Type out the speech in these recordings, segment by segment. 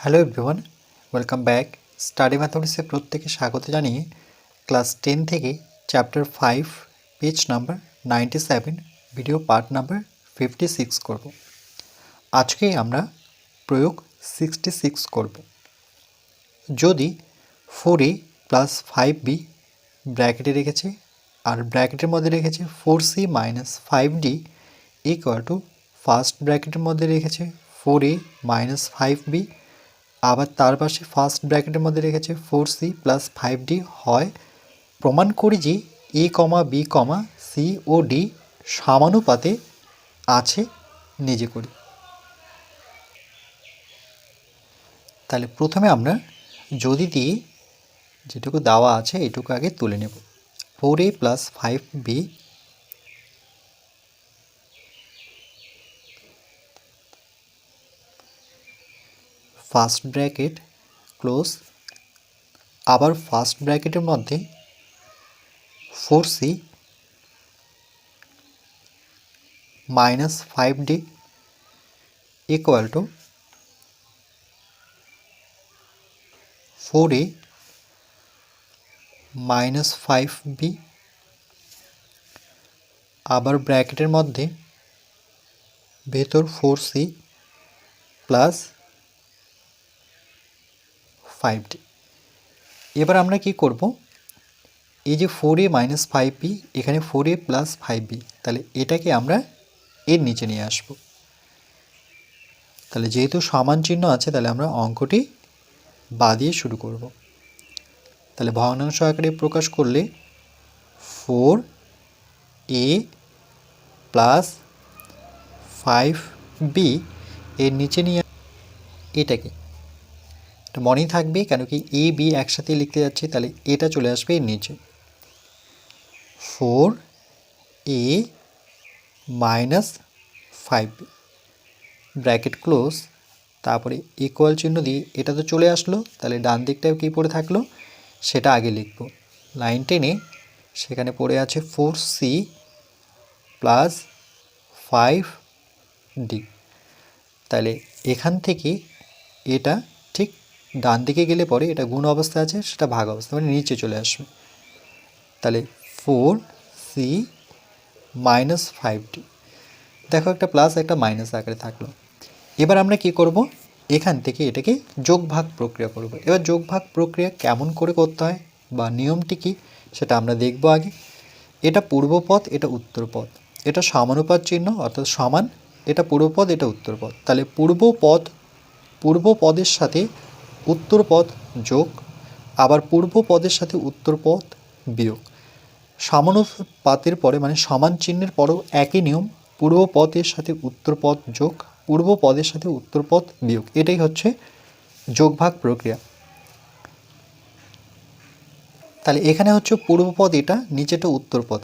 Hello everyone, welcome back. Study ম্যাথমেটিক্সে প্রত্যেকে স্বাগত জানিয়ে ক্লাস 10 থেকে chapter 5 page number 97 video part number 56 করব। আজকে আমরা প্রয়োগ 66 করব। যদি 4a প্লাস 5b ব্র্যাকেটে রেখেছে আর ব্র্যাকেটের মধ্যে রেখেছে 4c minus 5d equal to first ব্র্যাকেটের মধ্যে রেখেছে 4a মাইনাস 5b, আবার তার পাশে ফার্স্ট ব্র্যাকেটের মধ্যে রেখেছে 4c প্লাস 5d হয় প্রমাণ করি যে a comma b comma c O d সমানুপাতে আছে নিজে করি। তাহলে প্রথমে আমরা যদি দিয়ে যেটুকু দেওয়া আছে এটুকু আগে তুলে নেব। 4a plus 5b first bracket close, আবার ফার্স্ট ব্র্যাকেটের মধ্যে 4c minus 5d equal to 4a minus 5b, আবার ব্র্যাকেটের মধ্যে ভেতর 4c প্লাস 5d। এবার আমরা কি করব, এই যে 4a মাইনাস 5b এখানে 4a প্লাস 5b, তাহলে এটাকে আমরা এর নিচে নিয়ে আসব। তাহলে যেহেতু সমান চিহ্ন আছে তাহলে আমরা অঙ্কটি বা দিয়ে শুরু করব। তাহলে ভগ্নাংশ আকারে প্রকাশ করলে 4a প্লাস 5b এর নিচে নিয়ে এটাকে, এটা মনেই থাকবে কেন কি এ বি একসাথে লিখতে যাচ্ছি, তাহলে এটা চলে আসবে এর নিচে 4a minus 5b bracket close, তারপরে ইকুয়াল চিহ্ন দিয়ে এটা তো চলে আসলো, তাহলে ডান দিকটাও কী পড়ে থাকলো সেটা আগে লিখব। লাইন টেনে সেখানে পড়ে আছে 4c প্লাস 5d, তাহলে এখান থেকে এটা ঠিক ডান দিকে গেলে পরে এটা গুণ অবস্থা আছে সেটা ভাগ অবস্থা মানে নিচে চলে আসবে। তাহলে 4c মাইনাস 5d, দেখো একটা প্লাস একটা মাইনাস আকারে থাকলো। এবার আমরা কি করব, এখান থেকে এটাকে যোগ ভাগ প্রক্রিয়া করব। এবার যোগ ভাগ প্রক্রিয়া কেমন করে করতে হয় বা নিয়মটি কী সেটা আমরা দেখব আগে। এটা পূর্বপদ, এটা উত্তরপদ, এটা সমানুপাত চিহ্ন অর্থাৎ সমান, এটা পূর্বপদ এটা উত্তরপদ। তাহলে পূর্বপদের সাথে উত্তরপদ যোগ, আবার পূর্বপদের সাথে উত্তরপদ বিয়োগ। সমানুপাতের পরে মানে সমান চিহ্নের পরেও একই নিয়ম, পূর্বপদের সাথে উত্তরপদ যোগ, পূর্বপদের সাথে উত্তরপদ বিয়োগ, এটাই হচ্ছে যোগভাগ প্রক্রিয়া। তাহলে এখানে হচ্ছে পূর্বপদ এটা, নিচেটা উত্তরপদ।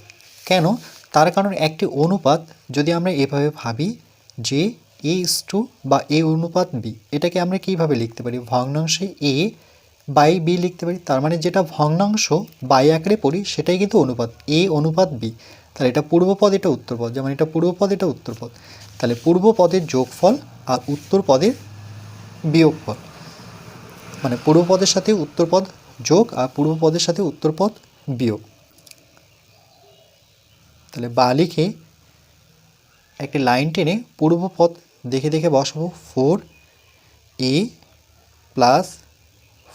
কেন? তার কারণ একটি অনুপাত যদি আমরা এভাবে ভাবি যে a:2 বা a অনুপাত b, এটাকে আমরা কীভাবে লিখতে পারি, ভগ্নাংশে a বাই b লিখতে পারি। তার মানে যেটা ভগ্নাংশ বাই আকারে পড়ি সেটাই কিন্তু অনুপাত, a অনুপাত b। তাহলে এটা পূর্বপদ এটা উত্তরপদ, যেমন এটা পূর্বপদ এটা উত্তরপদ। তাহলে পূর্বপদের যোগফল আর উত্তরপদের বিয়োগফল, মানে পূর্বপদের সাথে উত্তরপদ যোগ আর পূর্বপদের সাথে উত্তরপদ বিয়োগ। তাহলে বা লিখে একটি লাইন টেনে পূর্বপদ দেখে দেখে বসাবো। 4a প্লাস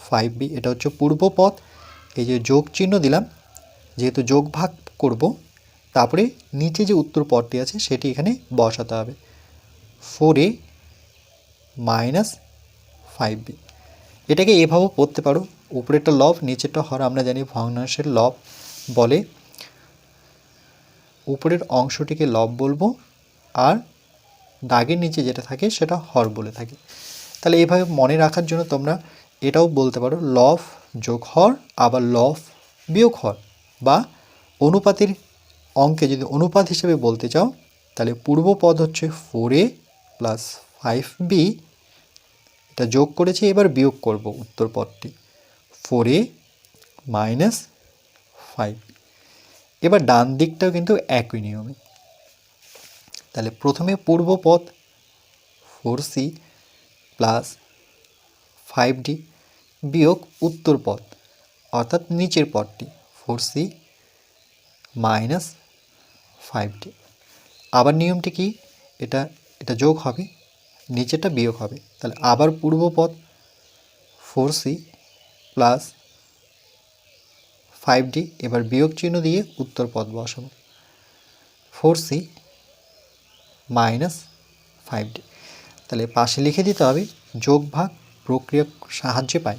5b এটা হচ্ছে পূর্বপদ, এই যে যোগ চিহ্ন দিলাম যেহেতু যোগ ভাগ করব, তারপরে নিচে যে উত্তর পদটি আছে সেটি এখানে বসাতে হবে 4a মাইনাস 5b। এটাকে এভাবেও পড়তে পারো, উপরেরটা লব নিচেরটা হর, আমরা জানি ভগ্নাংশের লব বলে, উপরের অংশটিকে লব বলবো আর দাগের নিচে যেটা থাকে সেটা হর বলে থাকে। তাহলে এইভাবে মনে রাখার জন্য তোমরা এটাও বলতে পারো লব যোগ হর, আবার লব বিয়োগ হর, বা অনুপাতের অঙ্কে যদি অনুপাত হিসেবে বলতে চাও তাহলে পূর্বপদ হচ্ছে 4a প্লাস 5b, এটা যোগ করেছি, এবার বিয়োগ করব উত্তর পদটি 4a মাইনাস 5। এবার ডান দিকটাও কিন্তু একই নিয়মে। তাহলে প্রথমে পূর্বপদ 4c প্লাস 5D বিয়োগ উত্তর পদ অর্থাৎ নিচের পদটি 4C মাইনাস 5D। আবার নিয়মটি কি, এটা যোগ হবে, নিচেরটা বিয়োগ হবে, তাহলে আবার পূর্ব পদ 4C প্লাস 5D, এবার বিয়োগ চিহ্ন দিয়ে উত্তর পদ বসাবো 4C মাইনাস 5D। তাহলে পাশে লিখে দিতে হবে যোগ ভাগ প্রক্রিয়া সাহায্যে পাই।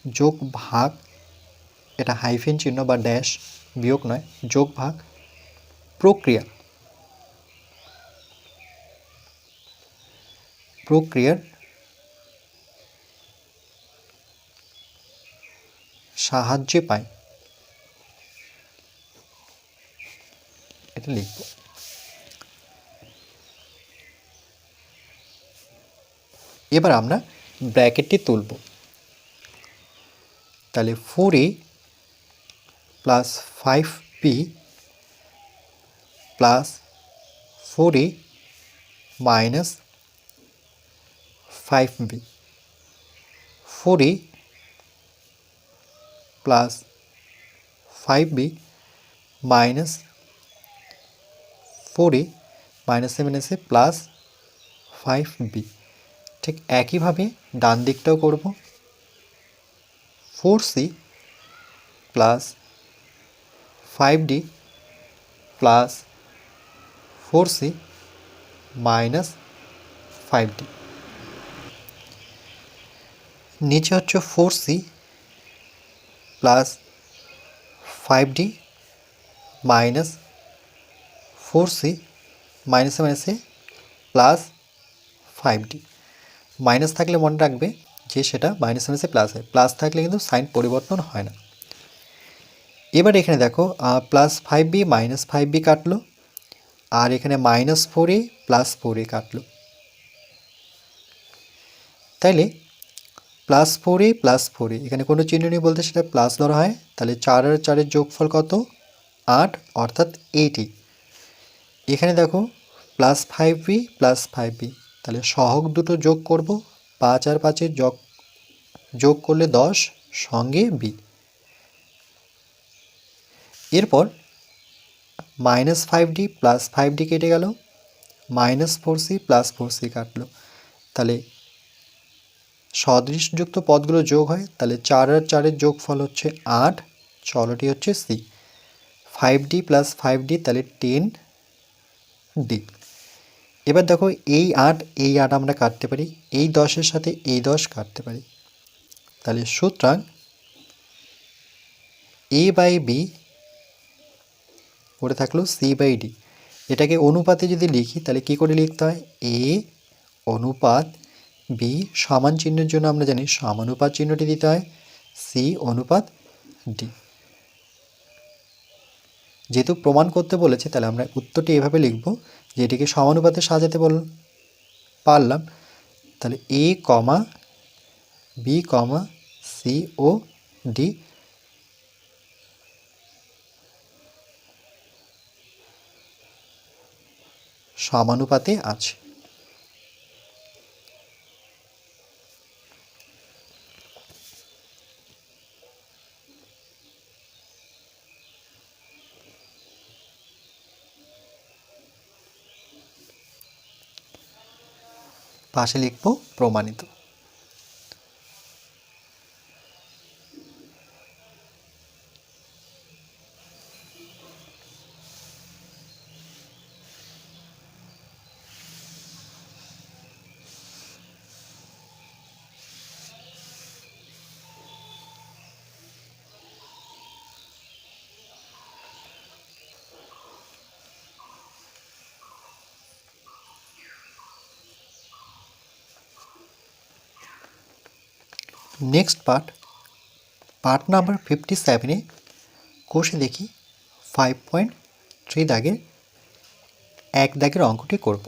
যোগ ভাগ, এটা হাইফেন চিহ্ন বা ড্যাশ, বিয়োগ নয়, যোগ ভাগ প্রক্রিয়ার সাহায্যে পাই, এটা লিখব। এবার আমরা ব্র্যাকেটটি তুলব, তাহলে 4A plus 5B plus 4A minus 5B, 4A plus 5B minus 4A minus 7 এসে প্লাস 5B। ঠিক একইভাবে ডান দিকটাও করব, 4C plus 5D plus 4C minus 5D। নিচে হচ্ছে 4C plus 5D minus 4C minus মাইনাসে প্লাস 5D। মাইনাস থাকলে মনে রাখবে যে সেটা মাইনাস মাইনাসে প্লাস হয়, প্লাস থাকলে কিন্তু সাইন পরিবর্তন হয় না। এবার এখানে দেখো প্লাস 5B মাইনাস 5B কাটলো, আর এখানে মাইনাস 4A প্লাস 4A কাটলো, তাইলে প্লাস 4A প্লাস 4A, এখানে কোনো চিহ্ন নেই বলতে সেটা প্লাস ধরা হয়। তাহলে 4 আর 4-এর যোগফল কত? 8, অর্থাৎ 80। এখানে দেখো প্লাস 5B প্লাস 5B, তাহলে সহগ দুটো যোগ করব, 5 আর 5-এর যোগ করলে 10, সঙ্গে B। এরপর মাইনাস 5D প্লাস 5D কেটে গেল, মাইনাস 4C প্লাস 4C কাটলো, তাহলে সদৃশযুক্ত পদগুলো যোগ হয়, তাহলে 4 আর 4-এর যোগফল হচ্ছে 8, চলটি হচ্ছে C। 5D প্লাস 5D তাহলে 10D। এবার দেখো এই 8 আমরা কাটতে পারি, এই 10-এর সাথে এই 10 কাটতে পারি, তাহলে সুতরাং A বাই B করে থাকলো C বাই D। এটাকে অনুপাতে যদি লিখি তাহলে কী করে লিখতে হয়? A অনুপাত B সমান চিহ্নের জন্য আমরা জানি সমানুপাত চিহ্নটি দিতে হয় C অনুপাত D। যেহেতু প্রমাণ করতে বলেছে তাহলে আমরা উত্তরটি এভাবে লিখব যে এটিকে সমানুপাতে সাজাতে পারলাম। তাহলে A comma B comma C O D সমানুপাতে আছে। পাশে লিখব প্রমাণিত। নেক্সট পার্ট নাম্বার 57-এ কোষে দেখি 5.3 দাগের 1 দাগের অঙ্কটি করব।